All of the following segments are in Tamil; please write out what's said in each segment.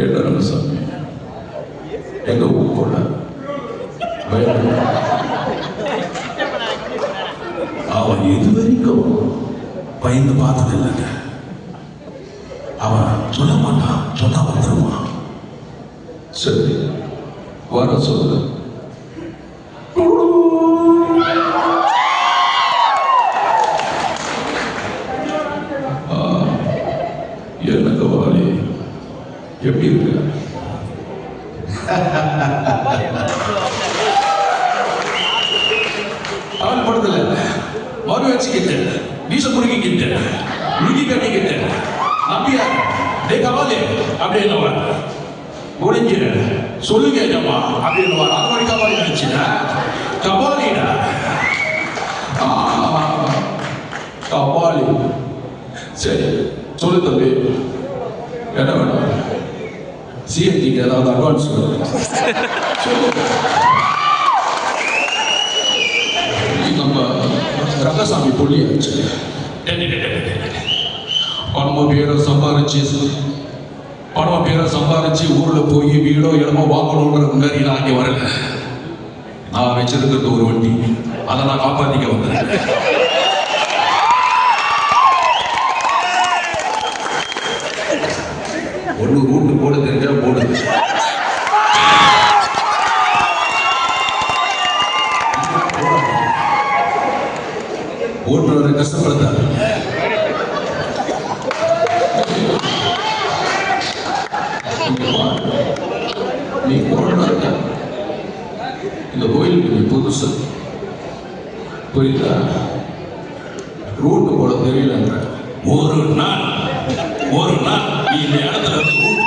ஏழு சாமி எங்க ஊருக்குள்ள அவன் இதுவரைக்கும் பயந்து பார்த்தது இல்லைங்க. அவன் சொல்ல மாட்டான், சொன்னா வந்துருவான். சரி வர சொல்லு. எனக்கு வாலி எப்படி இருக்கு? அவன் படத்துல மறு வச்சுக்கிட்டு வீச முறுக்கிக்கிட்டு முறுக்கி கட்டிக்கிட்டு நம்பியா டே கவாலே அப்படின்னு முடிஞ்சு சொல்லுங்க ஜம்மா அப்படின்னு அது மாதிரி கபாலி நினைச்சுடா கபாலிடா கபாலி. சரி சொல்லு தம்பி, என்ன வேணும்? சிஎன்டிக்கு ஏதாவது அட்வான்ஸ் சொல்லு. நம்ம ரங்கசாமி பொல்லியாச்சு. பணம் பேரை சம்பாரிச்சு ஊர்ல போய் வீடோ இடமோ வாங்கணும்ன்ற முன்னாடி நான் இங்கே வரல. நான் வச்சிருக்கிறது ஒரு வண்டி, அதை நான் காப்பாத்திக்க வந்தேன். ஒன்று ரூட்டு போட தெரிஞ்சா போடுது. ஓட்டுறவரை கஷ்டப்படுத்தாது. நீ போடுறாங்க இந்த கோயிலுக்கு நீ புதுசு புரியுதா? ரூட்டு போட தெரியலன்ற ஒரு நாள் நீ இந்த இடத்துல ரூட்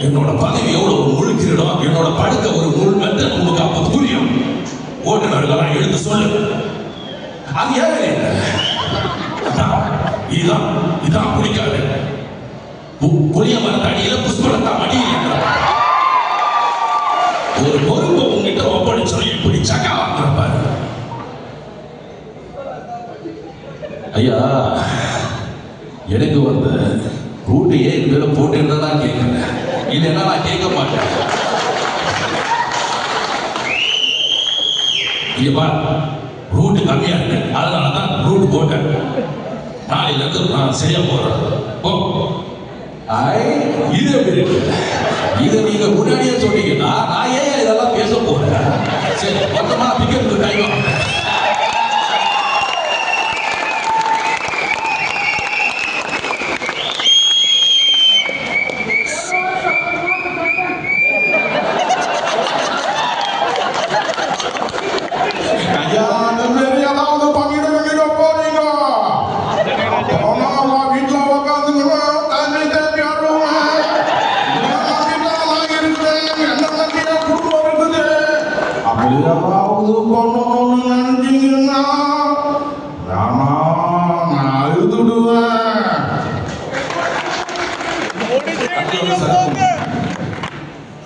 என்னோட பதவி எவ்வளவு முழுக்கிடும், என்னோட படுக்க ஒரு முள் மெத்த உங்களுக்கு அப்ப புரியும். ஓட்டுநர்களாம் எழுந்து சொல்லு. அது ஏன் இதான் பிடிக்காது. புளிய மரத்த அடியில புஷ்பலத்தா மடியில் ஒரு பொறுப்பை உங்ககிட்ட ஒப்படைச்சோம். இப்படி சக்கா வாங்குறப்பாரு. ஐயா எனக்கு வந்து ரூட்டையே இதுல போட்டு தான் கேட்கிறேன், இல்லைன்னா நான் கேட்க மாட்டேன். இல்லப்பா ரூட்டு கம்மியா இருக்கு, அதனாலதான் ரூட் போட்டேன். நாளையில இருந்து நான் செய்ய போறேன். இது எப்படி இருக்கு? இதை நீங்க முன்னாடியே சொன்னீங்கன்னா நான் ஏன் இதெல்லாம் பேச போறேன்? சரி மொத்தமா பிக்கப் டைம்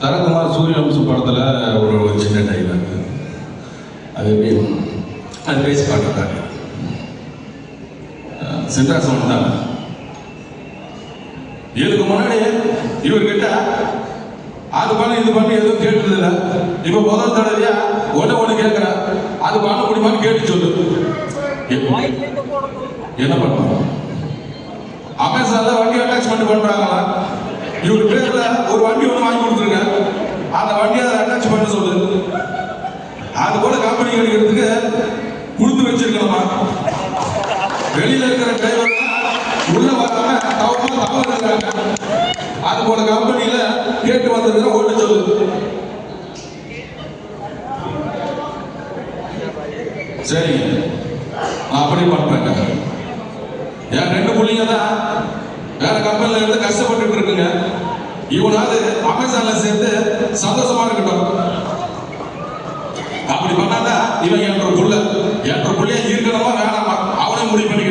சரத்குமார் சூரியவம்சம் படத்துல ஒரு சின்ன டைலாக் அது பேசி காட்டுறாங்க. சின்ராசம் வந்தாங்க. இதுக்கு முன்னாடி இவர்கிட்ட அது பண்ண இது பண்ணி எதுவும் கேட்டது இல்லை. இப்ப முதல் தடவையா ஒண்ணு கேட்கிற அது பண்ண முடியுமான்னு கேட்டு சொல்லு. என்ன பண்ணுவாங்க? அமேசான்ல வண்டி அட்டாச்மெண்ட் பண்றாங்களா? இவரு பேர்ல ஒரு வண்டி ஒன்று வாங்கி கொடுத்துருங்க, அந்த வண்டியை அதை அட்டாச் பண்ண சொல்லு. அது போல கம்பெனி எடுக்கிறதுக்கு கொடுத்து வச்சிருக்கலாமா? வெளியில இருக்கிற டிரைவர் உள்ள வராம தவறு இருக்காங்க. அது போல கம்பெனியில கேட்டு வந்திருக்கிற ஓட்டு சொல்லு. சரி நான் அப்படி பண்றேங்க. என் ரெண்டு பிள்ளைங்க தான் வேற கம்பெனில இருந்து கஷ்டப்பட்டு இருக்குங்க. இவனாவது அமேசான்ல சேர்ந்து சந்தோஷமா இருக்கட்டும். அப்படி பண்ணாதான் இவன் என்ற புள்ளையா இருக்கணுமா வேணாமா அவனே முடிவு பண்ணி